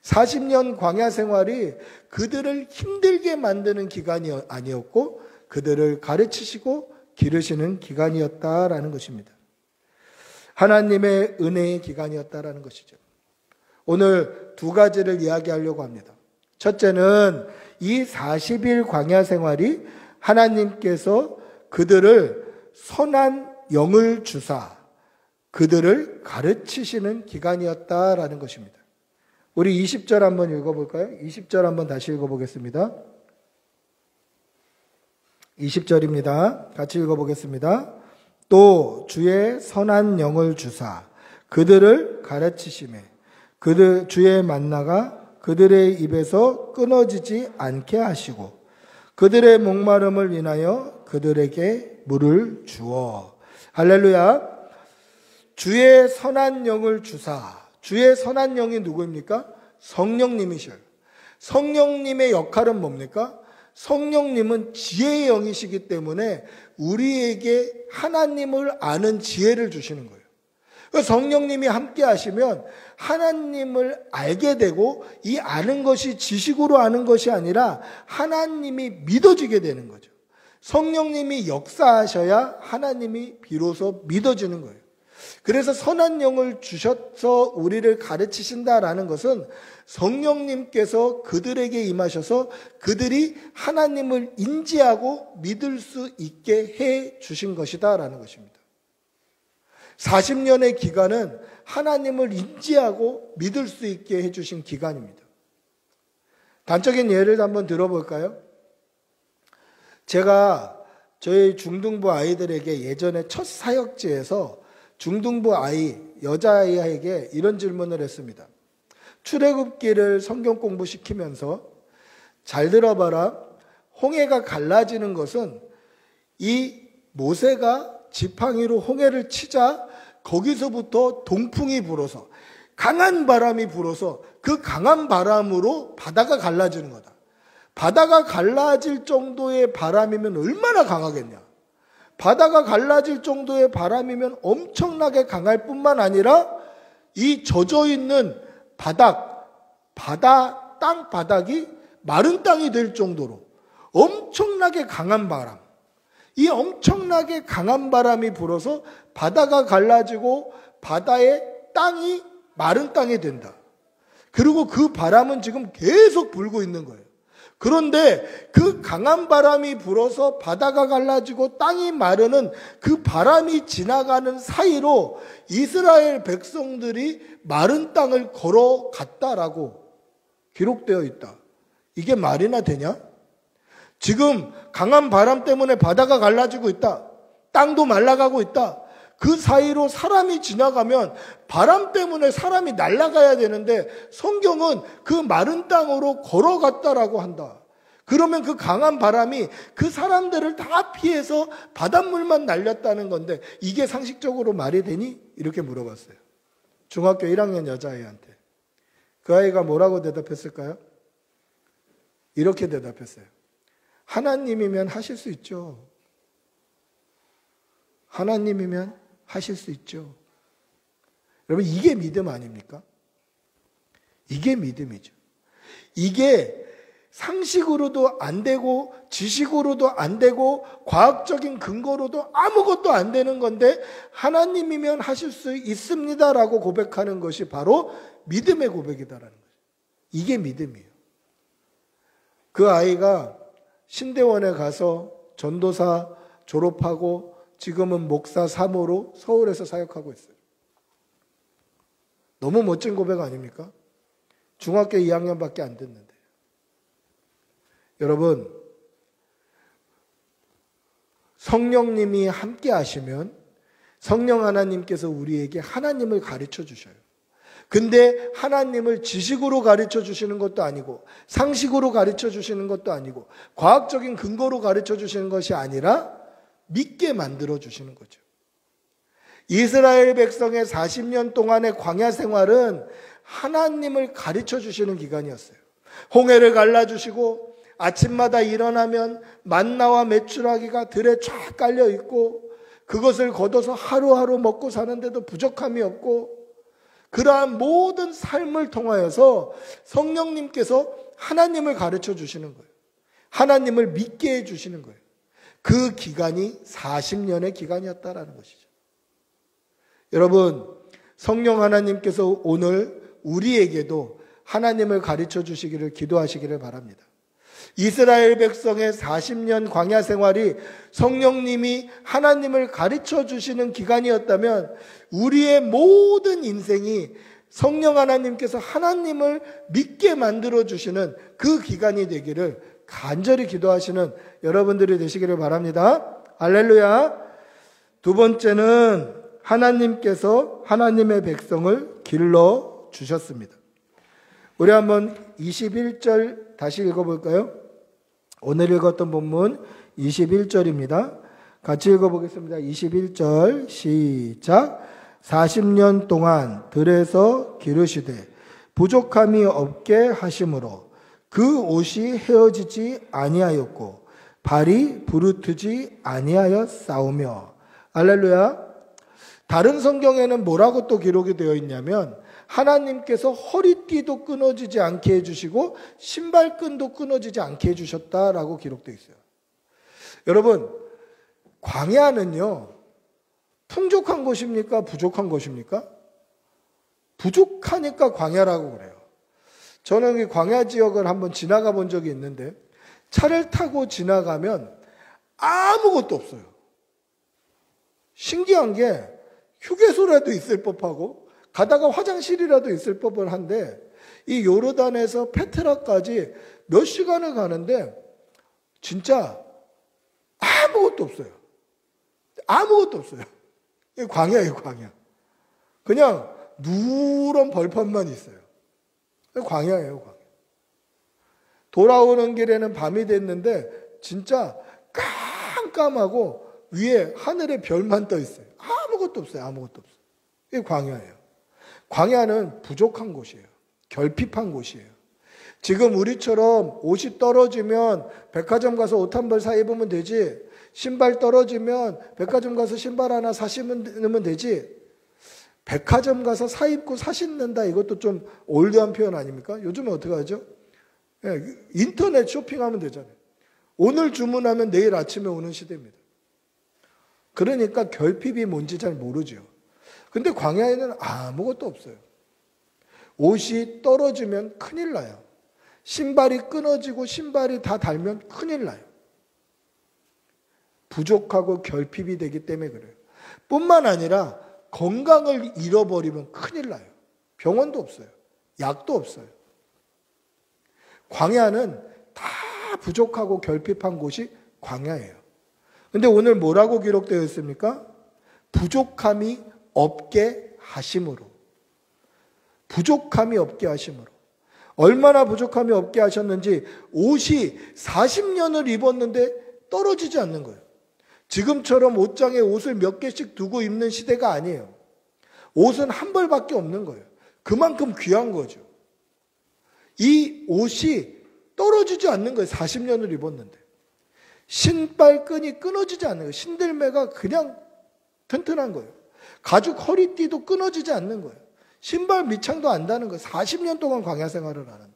Speaker 1: 40년 광야 생활이 그들을 힘들게 만드는 기간이 아니었고 그들을 가르치시고 기르시는 기간이었다라는 것입니다. 하나님의 은혜의 기간이었다라는 것이죠. 오늘 두 가지를 이야기하려고 합니다. 첫째는 이 40일 광야 생활이 하나님께서 그들을 선한 영을 주사 그들을 가르치시는 기간이었다라는 것입니다. 우리 20절 한번 읽어볼까요? 20절 한번 다시 읽어보겠습니다. 20절입니다. 같이 읽어보겠습니다. 또 주의 선한 영을 주사 그들을 가르치시매 주의 만나가 그들의 입에서 끊어지지 않게 하시고 그들의 목마름을 인하여 그들에게 물을 주어. 할렐루야. 주의 선한 영을 주사 주의 선한 영이 누구입니까? 성령님이셔요. 성령님의 역할은 뭡니까? 성령님은 지혜의 영이시기 때문에 우리에게 하나님을 아는 지혜를 주시는 거예요. 성령님이 함께 하시면 하나님을 알게 되고, 이 아는 것이 지식으로 아는 것이 아니라 하나님이 믿어지게 되는 거죠. 성령님이 역사하셔야 하나님이 비로소 믿어지는 거예요. 그래서 선한 영을 주셔서 우리를 가르치신다라는 것은 성령님께서 그들에게 임하셔서 그들이 하나님을 인지하고 믿을 수 있게 해 주신 것이다라는 것입니다. 40년의 기간은 하나님을 인지하고 믿을 수 있게 해 주신 기간입니다. 단적인 예를 한번 들어볼까요? 제가 저희 중등부 아이들에게 예전에 첫 사역지에서 중등부 아이, 여자아이에게 이런 질문을 했습니다. 출애굽기를 성경 공부시키면서 잘 들어봐라. 홍해가 갈라지는 것은 이 모세가 지팡이로 홍해를 치자 거기서부터 동풍이 불어서, 강한 바람이 불어서 그 강한 바람으로 바다가 갈라지는 거다. 바다가 갈라질 정도의 바람이면 얼마나 강하겠냐. 바다가 갈라질 정도의 바람이면 엄청나게 강할 뿐만 아니라 이 젖어있는 땅 바닥이 마른 땅이 될 정도로 엄청나게 강한 바람, 이 엄청나게 강한 바람이 불어서 바다가 갈라지고 바다의 땅이 마른 땅이 된다. 그리고 그 바람은 지금 계속 불고 있는 거예요. 그런데 그 강한 바람이 불어서 바다가 갈라지고 땅이 마르는 그 바람이 지나가는 사이로 이스라엘 백성들이 마른 땅을 걸어갔다라고 기록되어 있다. 이게 말이나 되냐? 지금 강한 바람 때문에 바다가 갈라지고 있다. 땅도 말라가고 있다. 그 사이로 사람이 지나가면 바람 때문에 사람이 날아가야 되는데 성경은 그 마른 땅으로 걸어갔다라고 한다. 그러면 그 강한 바람이 그 사람들을 다 피해서 바닷물만 날렸다는 건데 이게 상식적으로 말이 되니? 이렇게 물어봤어요. 중학교 1학년 여자아이한테. 그 아이가 뭐라고 대답했을까요? 이렇게 대답했어요. 하나님이면 하실 수 있죠. 하나님이면 하실 수 있죠. 여러분, 이게 믿음 아닙니까? 이게 믿음이죠. 이게 상식으로도 안 되고 지식으로도 안 되고 과학적인 근거로도 아무것도 안 되는 건데 하나님이면 하실 수 있습니다라고 고백하는 것이 바로 믿음의 고백이다라는 거죠. 이게 믿음이에요. 그 아이가 신대원에 가서 전도사 졸업하고 지금은 목사 3호로 서울에서 사역하고 있어요. 너무 멋진 고백 아닙니까? 중학교 2학년밖에 안 됐는데. 여러분, 성령님이 함께 하시면 성령 하나님께서 우리에게 하나님을 가르쳐 주셔요. 근데 하나님을 지식으로 가르쳐 주시는 것도 아니고 상식으로 가르쳐 주시는 것도 아니고 과학적인 근거로 가르쳐 주시는 것이 아니라 믿게 만들어 주시는 거죠. 이스라엘 백성의 40년 동안의 광야 생활은 하나님을 가르쳐 주시는 기간이었어요. 홍해를 갈라주시고 아침마다 일어나면 만나와 메추라기가 들에 쫙 깔려 있고 그것을 걷어서 하루하루 먹고 사는데도 부족함이 없고 그러한 모든 삶을 통하여서 성령님께서 하나님을 가르쳐 주시는 거예요. 하나님을 믿게 해 주시는 거예요. 그 기간이 40년의 기간이었다라는 것이죠. 여러분, 성령 하나님께서 오늘 우리에게도 하나님을 가르쳐 주시기를 기도하시기를 바랍니다. 이스라엘 백성의 40년 광야 생활이 성령님이 하나님을 가르쳐 주시는 기간이었다면 우리의 모든 인생이 성령 하나님께서 하나님을 믿게 만들어 주시는 그 기간이 되기를 간절히 기도하시는 여러분들이 되시기를 바랍니다. 할렐루야. 두 번째는 하나님께서 하나님의 백성을 길러 주셨습니다. 우리 한번 21절 다시 읽어볼까요? 오늘 읽었던 본문 21절입니다. 같이 읽어보겠습니다. 21절 시작. 40년 동안 들에서 기르시되 부족함이 없게 하심으로 그 옷이 헤어지지 아니하였고 발이 부르트지 아니하였사오며. 할렐루야. 다른 성경에는 뭐라고 또 기록이 되어 있냐면 하나님께서 허리띠도 끊어지지 않게 해주시고 신발끈도 끊어지지 않게 해주셨다라고 기록되어 있어요. 여러분, 광야는요 풍족한 것입니까? 부족한 것입니까? 부족하니까 광야라고 그래요. 저는 이 광야 지역을 한번 지나가 본 적이 있는데 차를 타고 지나가면 아무것도 없어요. 신기한 게 휴게소라도 있을 법하고 가다가 화장실이라도 있을 법은 한데 이 요르단에서 페트라까지 몇 시간을 가는데 진짜 아무것도 없어요. 아무것도 없어요. 이게 광야예요, 광야. 그냥 누런 벌판만 있어요. 광야예요, 광야. 돌아오는 길에는 밤이 됐는데 진짜 깜깜하고 위에 하늘에 별만 떠 있어요. 아무것도 없어요, 아무것도 없어요. 이게 광야예요. 광야는 부족한 곳이에요. 결핍한 곳이에요. 지금 우리처럼 옷이 떨어지면 백화점 가서 옷 한 벌 사 입으면 되지, 신발 떨어지면 백화점 가서 신발 하나 사 신으면 되지, 백화점 가서 사 입고 사 신는다, 이것도 좀 올드한 표현 아닙니까? 요즘은 어떻게 하죠? 인터넷 쇼핑하면 되잖아요. 오늘 주문하면 내일 아침에 오는 시대입니다. 그러니까 결핍이 뭔지 잘 모르죠. 근데 광야에는 아무것도 없어요. 옷이 떨어지면 큰일 나요. 신발이 끊어지고 신발이 다 닳으면 큰일 나요. 부족하고 결핍이 되기 때문에 그래요. 뿐만 아니라 건강을 잃어버리면 큰일 나요. 병원도 없어요. 약도 없어요. 광야는 다 부족하고 결핍한 곳이 광야예요. 근데 오늘 뭐라고 기록되어 있습니까? 부족함이 없게 하심으로. 부족함이 없게 하심으로. 얼마나 부족함이 없게 하셨는지 옷이 40년을 입었는데 떨어지지 않는 거예요. 지금처럼 옷장에 옷을 몇 개씩 두고 입는 시대가 아니에요. 옷은 한 벌밖에 없는 거예요. 그만큼 귀한 거죠. 이 옷이 떨어지지 않는 거예요. 40년을 입었는데. 신발끈이 끊어지지 않는 거예요. 신들매가 그냥 튼튼한 거예요. 가죽 허리띠도 끊어지지 않는 거예요. 신발 밑창도 안 다는 거예요. 40년 동안 광야 생활을 하는데.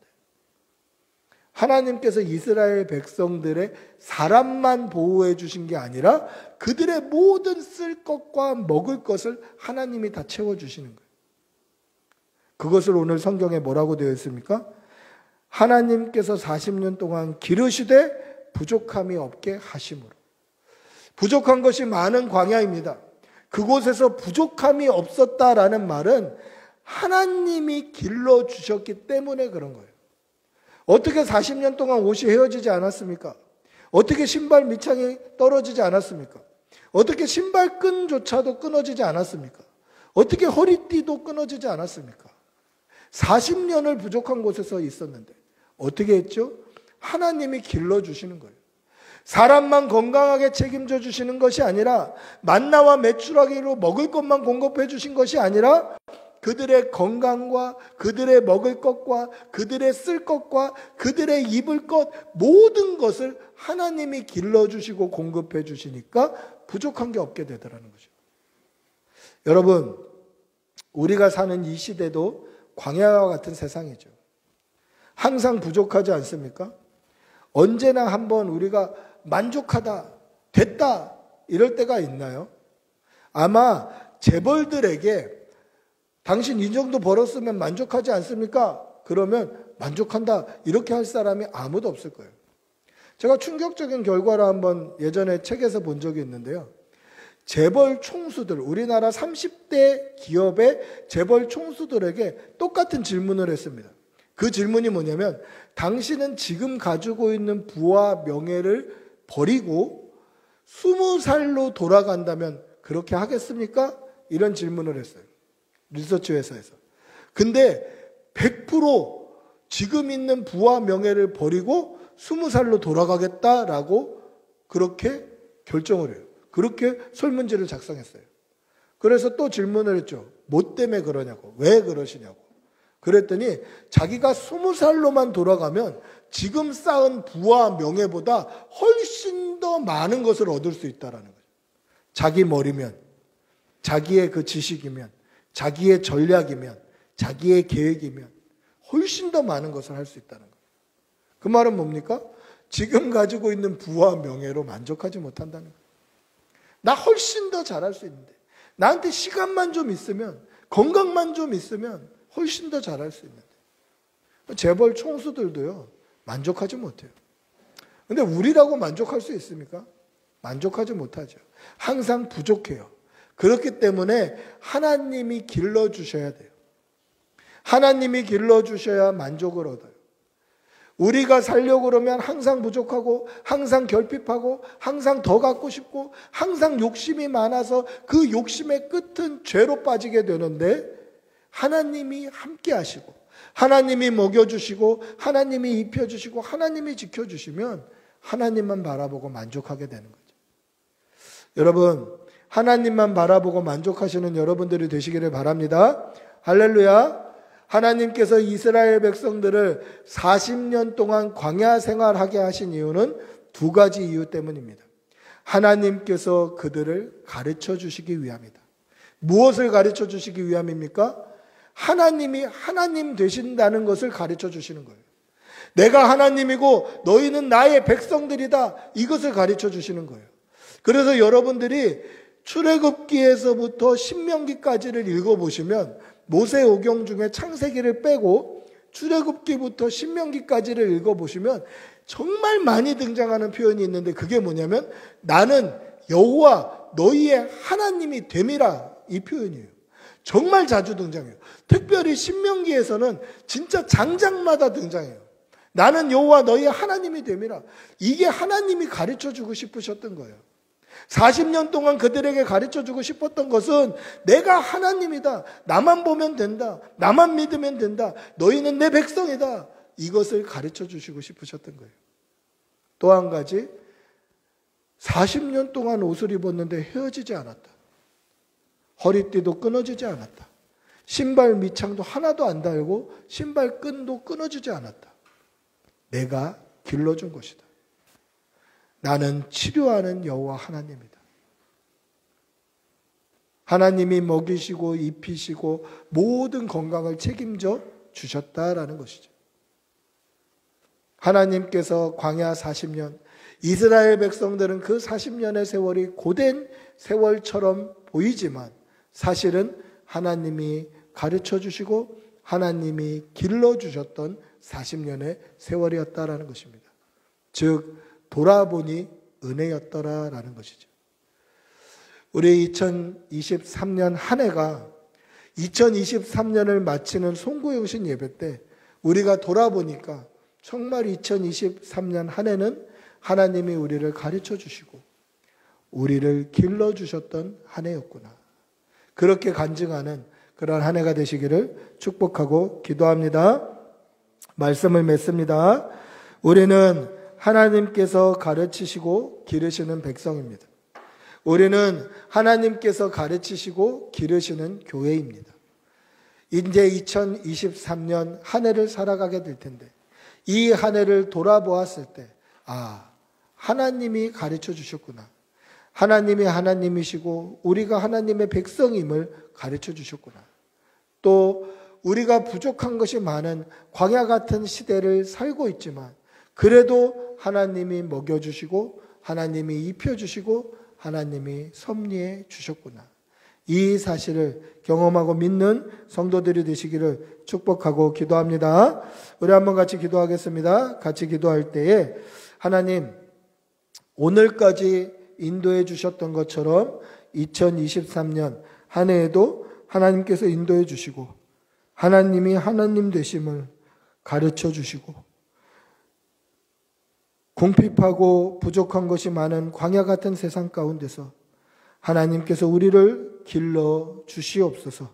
Speaker 1: 하나님께서 이스라엘 백성들의 사람만 보호해 주신 게 아니라 그들의 모든 쓸 것과 먹을 것을 하나님이 다 채워주시는 거예요. 그것을 오늘 성경에 뭐라고 되어 있습니까? 하나님께서 40년 동안 기르시되 부족함이 없게 하심으로. 부족한 것이 많은 광야입니다. 그곳에서 부족함이 없었다라는 말은 하나님이 길러주셨기 때문에 그런 거예요. 어떻게 40년 동안 옷이 헤어지지 않았습니까? 어떻게 신발 밑창이 떨어지지 않았습니까? 어떻게 신발끈조차도 끊어지지 않았습니까? 어떻게 허리띠도 끊어지지 않았습니까? 40년을 부족한 곳에서 있었는데 어떻게 했죠? 하나님이 길러주시는 거예요. 사람만 건강하게 책임져 주시는 것이 아니라 만나와 메추라기로 먹을 것만 공급해 주신 것이 아니라 그들의 건강과 그들의 먹을 것과 그들의 쓸 것과 그들의 입을 것 모든 것을 하나님이 길러주시고 공급해 주시니까 부족한 게 없게 되더라는 거죠. 여러분, 우리가 사는 이 시대도 광야와 같은 세상이죠. 항상 부족하지 않습니까? 언제나 한번 우리가 만족하다, 됐다 이럴 때가 있나요? 아마 재벌들에게 당신 이 정도 벌었으면 만족하지 않습니까? 그러면 만족한다 이렇게 할 사람이 아무도 없을 거예요. 제가 충격적인 결과를 한번 예전에 책에서 본 적이 있는데요. 재벌 총수들, 우리나라 30대 기업의 재벌 총수들에게 똑같은 질문을 했습니다. 그 질문이 뭐냐면 당신은 지금 가지고 있는 부와 명예를 버리고 20살로 돌아간다면 그렇게 하겠습니까? 이런 질문을 했어요. 리서치 회사에서. 근데 100% 지금 있는 부와 명예를 버리고 20살로 돌아가겠다라고 그렇게 결정을 해요. 그렇게 설문지를 작성했어요. 그래서 또 질문을 했죠. 뭐 때문에 그러냐고. 왜 그러시냐고. 그랬더니 자기가 20살로만 돌아가면 지금 쌓은 부와 명예보다 훨씬 더 많은 것을 얻을 수 있다라는 거죠. 자기 머리면, 자기의 그 지식이면, 자기의 전략이면, 자기의 계획이면 훨씬 더 많은 것을 할 수 있다는 거예요. 그 말은 뭡니까? 지금 가지고 있는 부와 명예로 만족하지 못한다는 거예요. 나 훨씬 더 잘할 수 있는데, 나한테 시간만 좀 있으면, 건강만 좀 있으면 훨씬 더 잘할 수 있는데. 재벌 총수들도요, 만족하지 못해요. 근데 우리라고 만족할 수 있습니까? 만족하지 못하죠. 항상 부족해요. 그렇기 때문에 하나님이 길러주셔야 돼요. 하나님이 길러주셔야 만족을 얻어요. 우리가 살려고 그러면 항상 부족하고, 항상 결핍하고, 항상 더 갖고 싶고, 항상 욕심이 많아서 그 욕심의 끝은 죄로 빠지게 되는데, 하나님이 함께 하시고, 하나님이 먹여주시고, 하나님이 입혀주시고, 하나님이 지켜주시면 하나님만 바라보고 만족하게 되는 거죠. 여러분, 하나님만 바라보고 만족하시는 여러분들이 되시기를 바랍니다. 할렐루야. 하나님께서 이스라엘 백성들을 40년 동안 광야 생활하게 하신 이유는 두 가지 이유 때문입니다. 하나님께서 그들을 가르쳐 주시기 위함이다. 무엇을 가르쳐 주시기 위함입니까? 하나님이 하나님 되신다는 것을 가르쳐 주시는 거예요. 내가 하나님이고 너희는 나의 백성들이다. 이것을 가르쳐 주시는 거예요. 그래서 여러분들이 출애굽기에서부터 신명기까지를 읽어보시면 모세오경 중에 창세기를 빼고 출애굽기부터 신명기까지를 읽어보시면 정말 많이 등장하는 표현이 있는데 그게 뭐냐면 나는 여호와 너희의 하나님이 됨이라 이 표현이에요. 정말 자주 등장해요. 특별히 신명기에서는 진짜 장장마다 등장해요. 나는 여호와 너희의 하나님이 됨이라. 이게 하나님이 가르쳐주고 싶으셨던 거예요. 40년 동안 그들에게 가르쳐주고 싶었던 것은 내가 하나님이다. 나만 보면 된다. 나만 믿으면 된다. 너희는 내 백성이다. 이것을 가르쳐주시고 싶으셨던 거예요. 또 한 가지, 40년 동안 옷을 입었는데 헤어지지 않았다. 허리띠도 끊어지지 않았다. 신발 밑창도 하나도 안 달고 신발 끈도 끊어지지 않았다. 내가 길러준 것이다. 나는 치료하는 여호와 하나님이다. 하나님이 먹이시고 입히시고 모든 건강을 책임져 주셨다라는 것이죠. 하나님께서 광야 40년, 이스라엘 백성들은 그 40년의 세월이 고된 세월처럼 보이지만 사실은 하나님이 가르쳐 주시고 하나님이 길러 주셨던 40년의 세월이었다라는 것입니다. 즉 돌아보니 은혜였더라라는 것이죠. 우리 2023년 한 해가 2023년을 마치는 송구영신 예배 때 우리가 돌아보니까 정말 2023년 한 해는 하나님이 우리를 가르쳐 주시고 우리를 길러 주셨던 한 해였구나. 그렇게 간증하는 그런 한 해가 되시기를 축복하고 기도합니다. 말씀을 맺습니다. 우리는 하나님께서 가르치시고 기르시는 백성입니다. 우리는 하나님께서 가르치시고 기르시는 교회입니다. 이제 2023년 한 해를 살아가게 될 텐데 이 한 해를 돌아보았을 때 하나님이 가르쳐 주셨구나. 하나님이 하나님이시고 우리가 하나님의 백성임을 가르쳐 주셨구나. 또 우리가 부족한 것이 많은 광야 같은 시대를 살고 있지만 그래도 하나님이 먹여주시고 하나님이 입혀주시고 하나님이 섭리해 주셨구나. 이 사실을 경험하고 믿는 성도들이 되시기를 축복하고 기도합니다. 우리 한번 같이 기도하겠습니다. 같이 기도할 때에 하나님 오늘까지 인도해 주셨던 것처럼 2023년 한 해에도 하나님께서 인도해 주시고 하나님이 하나님 되심을 가르쳐 주시고 궁핍하고 부족한 것이 많은 광야 같은 세상 가운데서 하나님께서 우리를 길러 주시옵소서.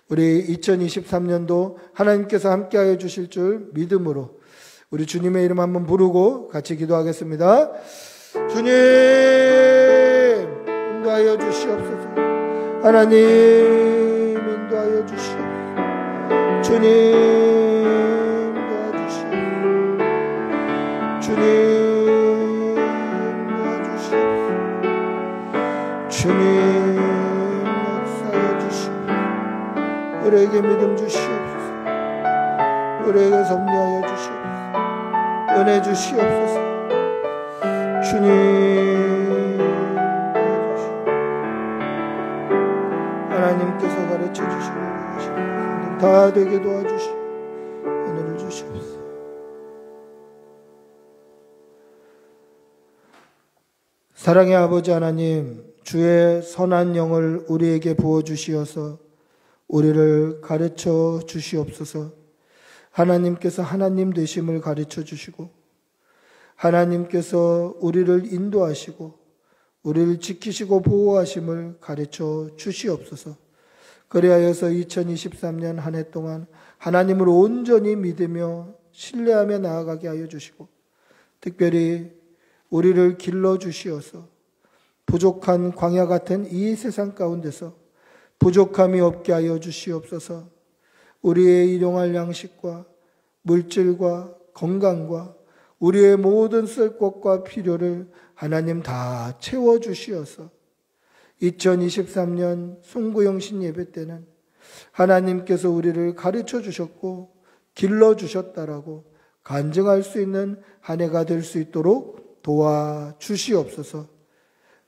Speaker 1: 우리 2023년도 하나님께서 함께하여 주실 줄 믿음으로 우리 주님의 이름 한번 부르고 같이 기도하겠습니다. 주님 인도하여 주시옵소서. 하나님 인도하여 주시옵소서. 주님 도와주시옵소서. 주님 도와주시옵소서. 주님 역사해 주시옵소서. 우리에게 믿음 주시옵소서. 우리에게 섭리하여 주시옵소서. 은혜 주시옵소서. 주님 하나님께서 가르쳐 주시고 다 되게 도와주시고 은혜를 주시옵소서. 사랑의 아버지 하나님, 주의 선한 영을 우리에게 부어주시어서 우리를 가르쳐 주시옵소서. 하나님께서 하나님 되심을 가르쳐 주시고 하나님께서 우리를 인도하시고 우리를 지키시고 보호하심을 가르쳐 주시옵소서. 그리하여서 2023년 한 해 동안 하나님을 온전히 믿으며 신뢰하며 나아가게 하여 주시고 특별히 우리를 길러 주시어서 부족한 광야 같은 이 세상 가운데서 부족함이 없게 하여 주시옵소서. 우리의 일용할 양식과 물질과 건강과 우리의 모든 쓸 것과 필요를 하나님 다 채워주시어서 2023년 송구영신 예배 때는 하나님께서 우리를 가르쳐 주셨고 길러 주셨다라고 간증할 수 있는 한 해가 될 수 있도록 도와주시옵소서.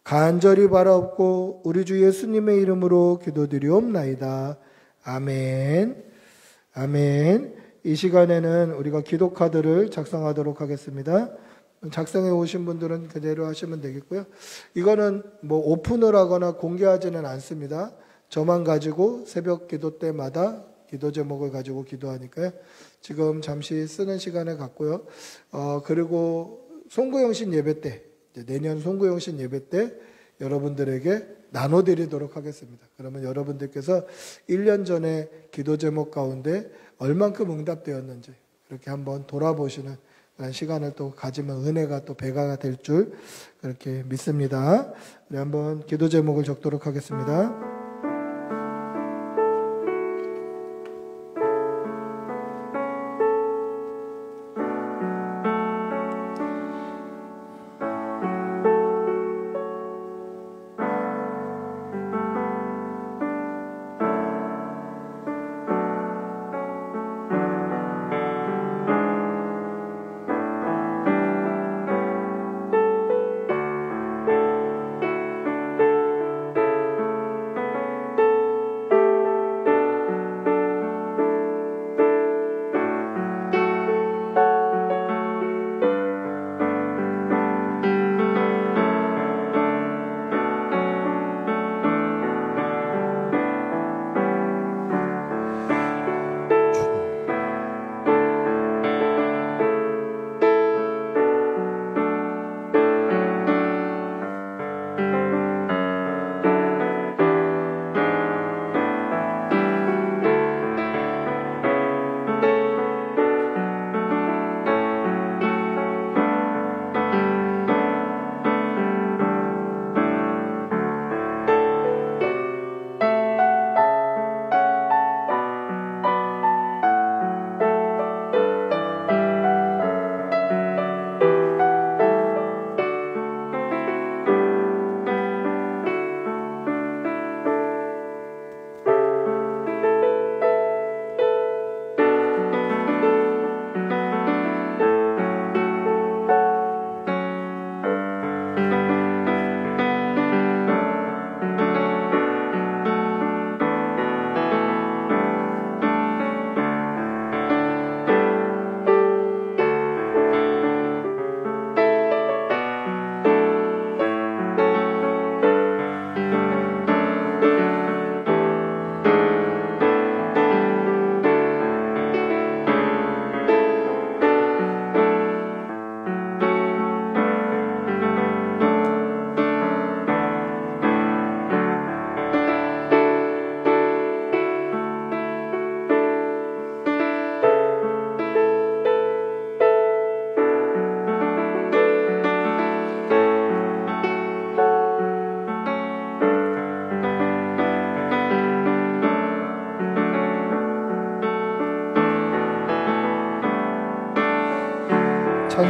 Speaker 1: 간절히 바라옵고 우리 주 예수님의 이름으로 기도드리옵나이다. 아멘. 아멘. 이 시간에는 우리가 기도 카드를 작성하도록 하겠습니다. 작성해 오신 분들은 그대로 하시면 되겠고요. 이거는 뭐 오픈을 하거나 공개하지는 않습니다. 저만 가지고 새벽 기도 때마다 기도 제목을 가지고 기도하니까요. 지금 잠시 쓰는 시간을 갖고요. 그리고 송구영신 예배 때, 내년 송구영신 예배 때 여러분들에게 나눠드리도록 하겠습니다. 그러면 여러분들께서 1년 전에 기도 제목 가운데 얼만큼 응답되었는지 그렇게 한번 돌아보시는 그런 시간을 또 가지면 은혜가 또 배가 될 줄 그렇게 믿습니다. 우리 한번 기도 제목을 적도록 하겠습니다.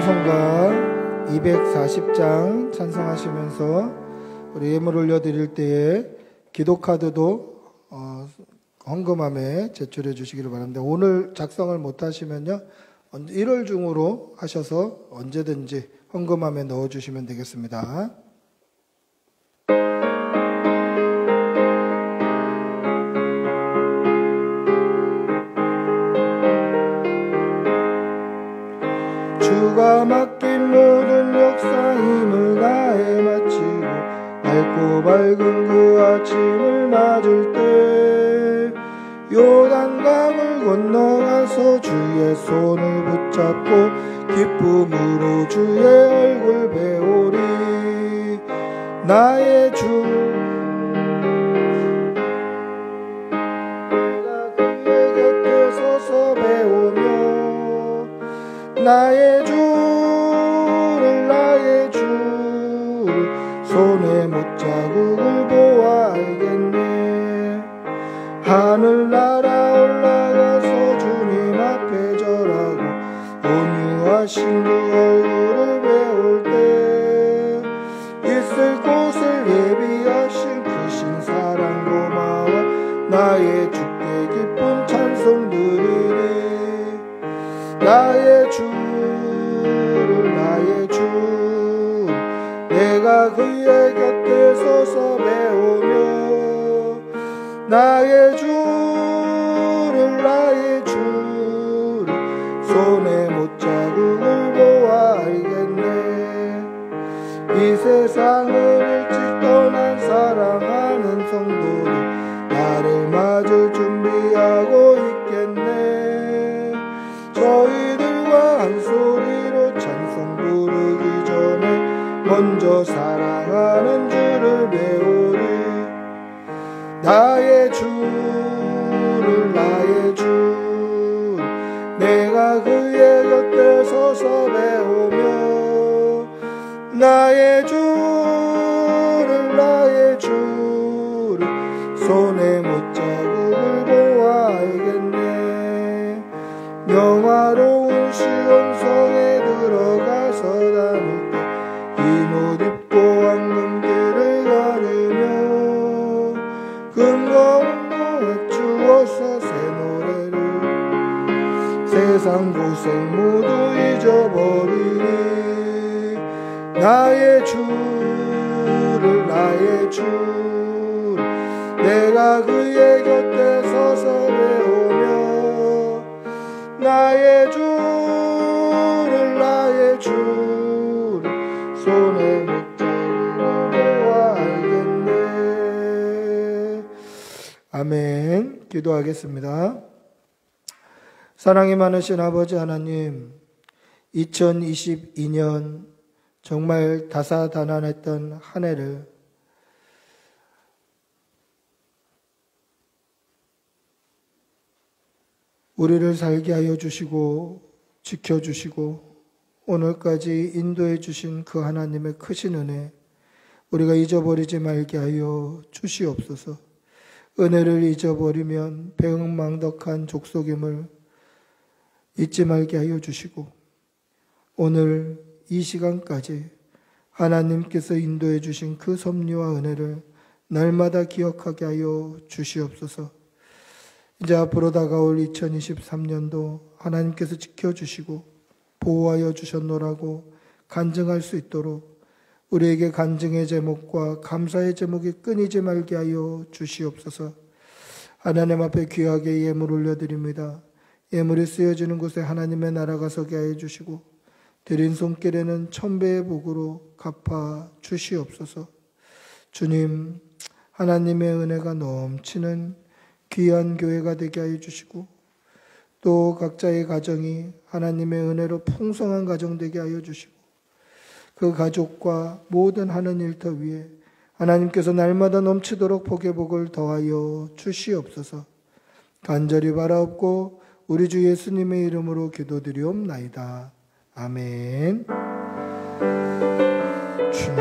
Speaker 1: 찬송가 240장 찬송하시면서 우리 예물 올려드릴 때에 기도카드도 헌금함에 제출해 주시기를 바랍니다. 오늘 작성을 못하시면요 1월 중으로 하셔서 언제든지 헌금함에 넣어주시면 되겠습니다. 주가 맡긴 모든 역사 힘을 다해 마치고 밝고 밝은 그 아침을 맞을 때 요단강을 건너가서 주의 손을 붙잡고 기쁨으로 주의 얼굴 배우리. 나의 주 내가 그의 곁에 서서 배우며 나의 주를 손에 못자국을 보아 알겠네. 하늘 날아 올라가서 주님 앞에 절하고 온유하신 그 얼굴을 배울 때 있을 곳을 예비하신 크신 사랑 고마워 나의 주께 기쁜 찬송 드리리. 나의 주 내가 그의 곁에 서서 배우며 나의 주를 손에 못자국을 보아 알겠네. 이 세상을 일찍 떠난 사랑하는 성도들 나를 맞을 준비하고 있겠네. 저희들과 한 소리로 찬송 부르기 전에 먼저 사랑하는 주를 배우리. 나의 주 내가 그의 곁에 서서 배우며 나의 주를 손에 못자국을 보아 알겠네. 영화로운 시온성에 들어가서 담을 때 흰 옷 입고 황금길을 걸으며 금거운 노래 주어서 새 노래를 세상 고생 모두 잊어버리니. 나의 주를 내가 그의 곁에 서서 배우며 나의 주를 손에 못자국을 보아 알겠네. 아멘. 기도하겠습니다. 사랑이 많으신 아버지 하나님, 2022년 정말 다사다난했던 한 해를 우리를 살게 하여 주시고 지켜주시고 오늘까지 인도해 주신 그 하나님의 크신 은혜 우리가 잊어버리지 말게 하여 주시옵소서. 은혜를 잊어버리면 배은망덕한 족속임을 잊지 말게 하여 주시고 오늘 이 시간까지 하나님께서 인도해 주신 그 섭리와 은혜를 날마다 기억하게 하여 주시옵소서. 이제 앞으로 다가올 2023년도 하나님께서 지켜주시고 보호하여 주셨노라고 간증할 수 있도록 우리에게 간증의 제목과 감사의 제목이 끊이지 말게 하여 주시옵소서. 하나님 앞에 귀하게 예물 올려드립니다. 예물이 쓰여지는 곳에 하나님의 나라가 서게 하여 주시고 드린 손길에는 천배의 복으로 갚아 주시옵소서. 주님, 하나님의 은혜가 넘치는 귀한 교회가 되게 하여 주시고 또 각자의 가정이 하나님의 은혜로 풍성한 가정 되게 하여 주시고 그 가족과 모든 하는 일터 위에 하나님께서 날마다 넘치도록 복의 복을 더하여 주시옵소서. 간절히 바라옵고 우리 주 예수님의 이름으로 기도드리옵나이다. 아멘. 주님,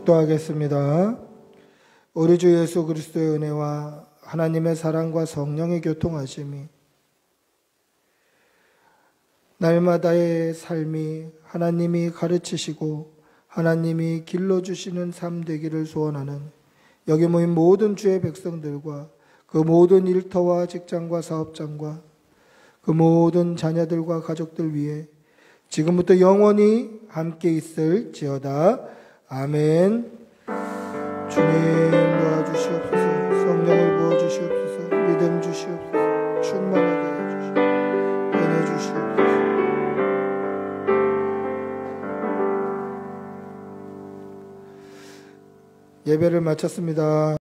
Speaker 1: 독도하겠습니다. 우리 주 예수 그리스도의 은혜와 하나님의 사랑과 성령의 교통하심이 날마다의 삶이 하나님이 가르치시고 하나님이 길러주시는 삶 되기를 소원하는 여기 모인 모든 주의 백성들과 그 모든 일터와 직장과 사업장과 그 모든 자녀들과 가족들 위해 지금부터 영원히 함께 있을지어다. 아멘. 주님 도와주시옵소서. 성령을 부어주시옵소서. 믿음 주시옵소서. 충만하게 해주시옵소서. 은혜 주시옵소서. 예배를 마쳤습니다.